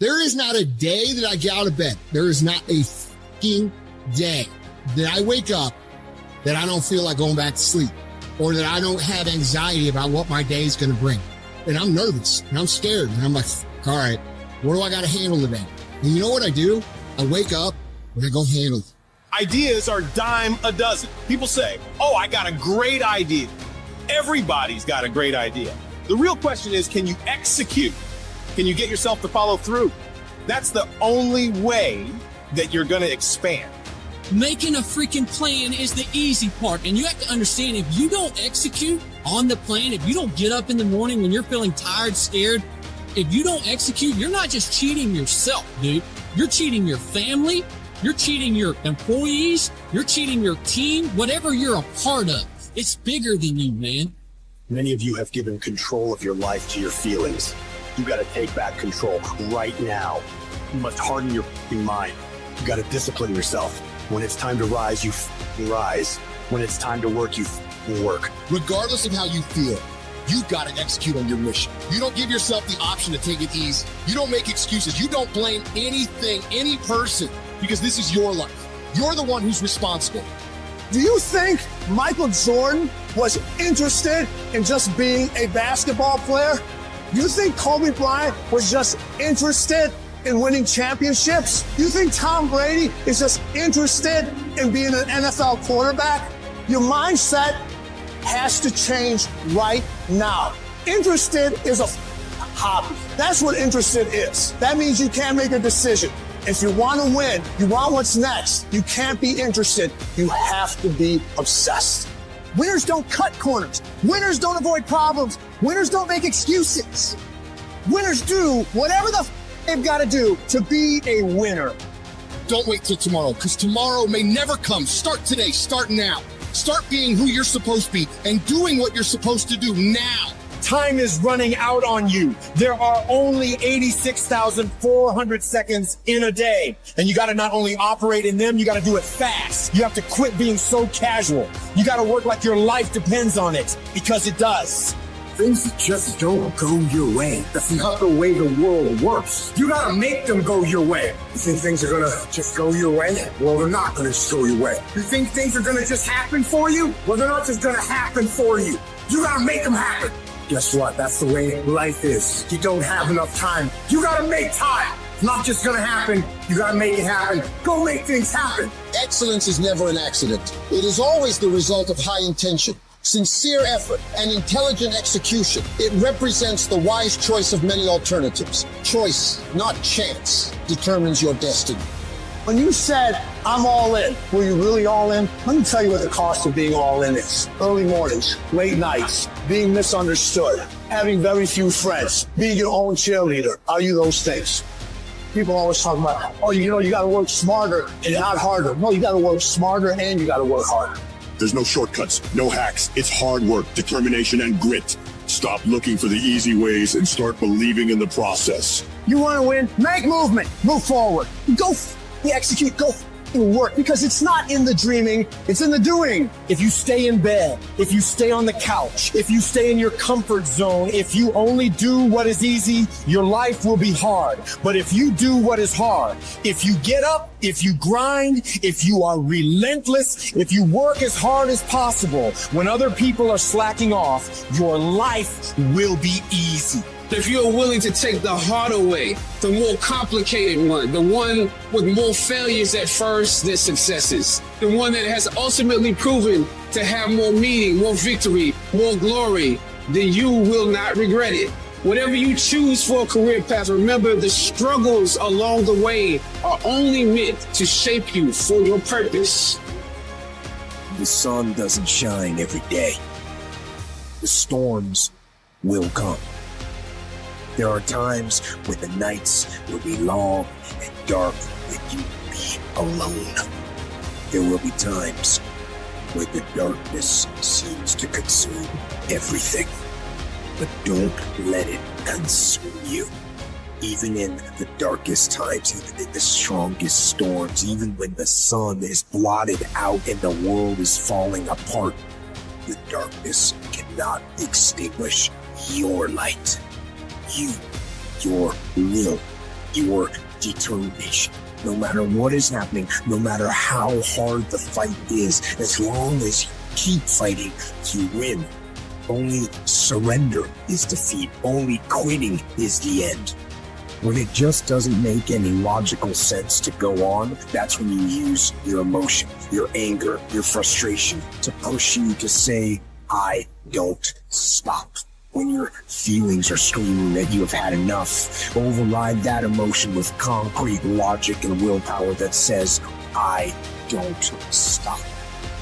There is not a day that I get out of bed. There is not a fucking day that I wake up that I don't feel like going back to sleep, or that I don't have anxiety about what my day is going to bring. And I'm nervous and I'm scared and I'm like, all right, what do I got to handle today? And you know what I do? I wake up and I go handle it. Ideas are dime a dozen. People say, oh, I got a great idea. Everybody's got a great idea. The real question is, can you execute? Can you get yourself to follow through? That's the only way that you're going to expand. Making a freaking plan is the easy part. And you have to understand, if you don't execute on the plan, if you don't get up in the morning when you're feeling tired, scared, if you don't execute, you're not just cheating yourself, dude. You're cheating your family. You're cheating your employees. You're cheating your team, whatever you're a part of. It's bigger than you, man. Many of you have given control of your life to your feelings. You got to take back control right now. You must harden your mind. You got to discipline yourself. When it's time to rise, you rise. When it's time to work, you work. Regardless of how you feel, you got to execute on your mission. You don't give yourself the option to take it easy. You don't make excuses. You don't blame anything, any person, because this is your life. You're the one who's responsible. Do you think Michael Jordan was interested in just being a basketball player? You think Kobe Bryant was just interested in winning championships? You think Tom Brady is just interested in being an NFL quarterback? Your mindset has to change right now. Interested is a hobby. That's what interested is. That means you can't make a decision. If you want to win, you want what's next, you can't be interested. You have to be obsessed. Winners don't cut corners. Winners don't avoid problems. Winners don't make excuses. Winners do whatever the they've got to do to be a winner. Don't wait till tomorrow, because tomorrow may never come. Start today. Start now. Start being who you're supposed to be and doing what you're supposed to do now. Time is running out on you. There are only 86,400 seconds in a day. And you got to not only operate in them, you got to do it fast. You have to quit being so casual. You got to work like your life depends on it, because it does. Things just don't go your way. That's not the way the world works. You gotta make them go your way. You think things are gonna just go your way? Well, they're not gonna just go your way. You think things are gonna just happen for you? Well, they're not just gonna happen for you. You gotta make them happen. Guess what? That's the way life is. You don't have enough time. You gotta make time. It's not just gonna happen. You gotta make it happen. Go make things happen. Excellence is never an accident. It is always the result of high intention, sincere effort, and intelligent execution. It represents the wise choice of many alternatives. Choice, not chance, determines your destiny. When you said, I'm all in, were you really all in? Let me tell you what the cost of being all in is. Early mornings, late nights, being misunderstood, having very few friends, being your own cheerleader. Are you those things? People always talk about, oh, you got to work smarter and not harder. No, you got to work smarter and you got to work harder. There's no shortcuts, no hacks. It's hard work, determination, and grit. Stop looking for the easy ways and start believing in the process. You want to win? Make movement. Move forward. Go execute. Go work, because it's not in the dreaming, it's in the doing. If you stay in bed, if you stay on the couch, if you stay in your comfort zone, if you only do what is easy, your life will be hard. But if you do what is hard, if you get up, if you grind, if you are relentless, if you work as hard as possible, when other people are slacking off, your life will be easy. If you're willing to take the harder way, the more complicated one, the one with more failures at first than successes, the one that has ultimately proven to have more meaning, more victory, more glory, then you will not regret it. Whatever you choose for a career path, remember the struggles along the way are only meant to shape you for your purpose. The sun doesn't shine every day. The storms will come. There are times when the nights will be long and dark and you will be alone. There will be times when the darkness seems to consume everything. But don't let it consume you. Even in the darkest times, even in the strongest storms, even when the sun is blotted out and the world is falling apart, the darkness cannot extinguish your light. Your will. your determination. No matter what is happening, no matter how hard the fight is, as long as you keep fighting, you win. Only surrender is defeat. Only quitting is the end. When it just doesn't make any logical sense to go on, that's when you use your emotion, your anger, your frustration to push you to say, I don't stop. When your feelings are screaming that you have had enough, override that emotion with concrete logic and willpower that says, I don't stop.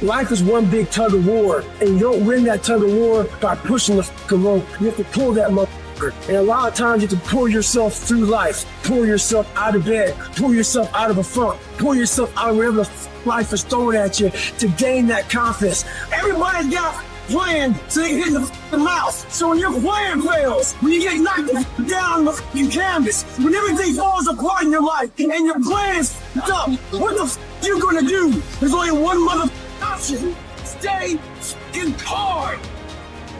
Life is one big tug of war, and you don't win that tug of war by pushing the fucking rope. You have to pull that motherfucker. And a lot of times you have to pull yourself through life, pull yourself out of bed, pull yourself out of a funk, pull yourself out of wherever the life is throwing at you to gain that confidence. Everybody's got plan so they can hit the mouth. So when your plan fails, when you get knocked down the fucking canvas, when everything falls apart in your life and your plan is fucked up, what the f you gonna do? There's only one option. Stay fucking hard.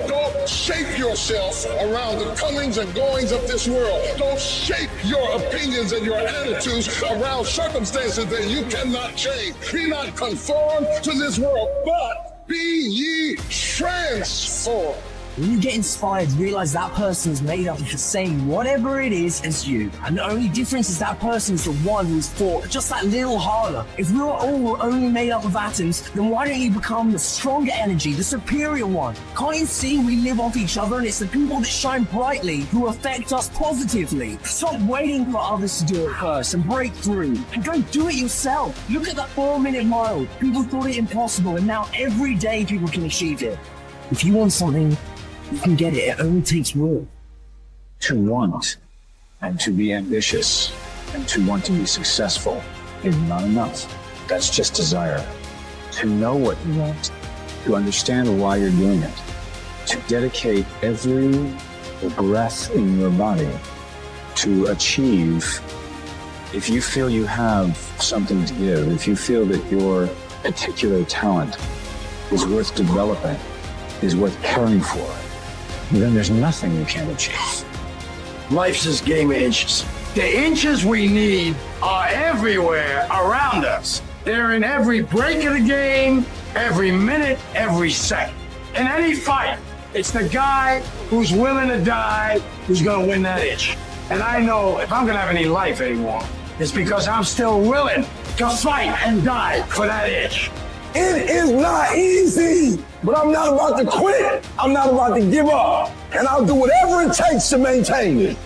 Don't shape yourself around the comings and goings of this world. Don't shape your opinions and your attitudes around circumstances that you cannot change. Be not conformed to this world, but be ye transformed. When you get inspired, realize that person is made up of the same whatever it is as you. And the only difference is that person is the one who's fought just that little harder. If we're all only made up of atoms, then why don't you become the stronger energy, the superior one? Can't you see we live off each other, and it's the people that shine brightly who affect us positively? Stop waiting for others to do it first and break through. And go do it yourself. Look at that 4-minute mile. People thought it impossible, and now every day people can achieve it. If you want something, you can get it. It only takes will. To want and to be ambitious and to want to be successful is not enough. That's just desire. To know what you want, to understand why you're doing it, to dedicate every breath in your body to achieve. If you feel you have something to give, if you feel that your particular talent is worth developing, is worth caring for, then there's nothing you can't achieve. Life's this game of inches. The inches we need are everywhere around us. They're in every break of the game, every minute, every second. In any fight, it's the guy who's willing to die who's gonna win that inch. And I know if I'm gonna have any life anymore, it's because I'm still willing to fight and die for that inch. It is not easy, but I'm not about to quit. I'm not about to give up. And I'll do whatever it takes to maintain it.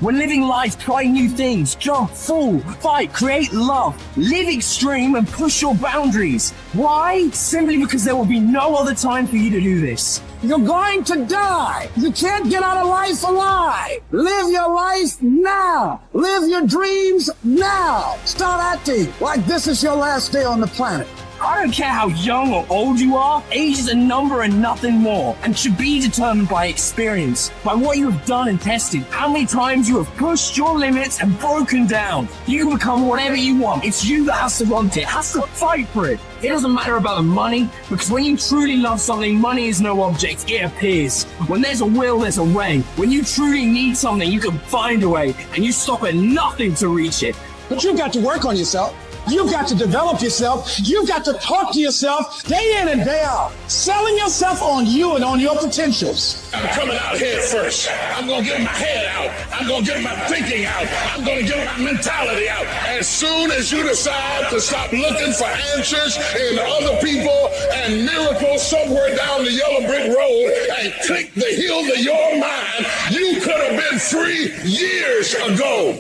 When living life, try new things, jump, fall, fight, create love, live extreme and push your boundaries. Why? Simply because there will be no other time for you to do this. You're going to die. You can't get out of life alive. Live your life now. Live your dreams now. Start acting like this is your last day on the planet. I don't care how young or old you are, age is a number and nothing more, and should be determined by experience, by what you have done and tested, how many times you have pushed your limits and broken down. You can become whatever you want. It's you that has to want it, has to fight for it. It doesn't matter about the money, because when you truly love something, money is no object, it appears. When there's a will, there's a way. When you truly need something, you can find a way, and you stop at nothing to reach it. But you've got to work on yourself. You've got to develop yourself. You've got to talk to yourself day in and day out, selling yourself on you and on your potentials. I'm coming out head first. I'm going to get my head out. I'm going to get my thinking out. I'm going to get my mentality out. As soon as you decide to stop looking for answers in other people and miracles somewhere down the yellow brick road and click the heel to your mind, you could have been free years ago.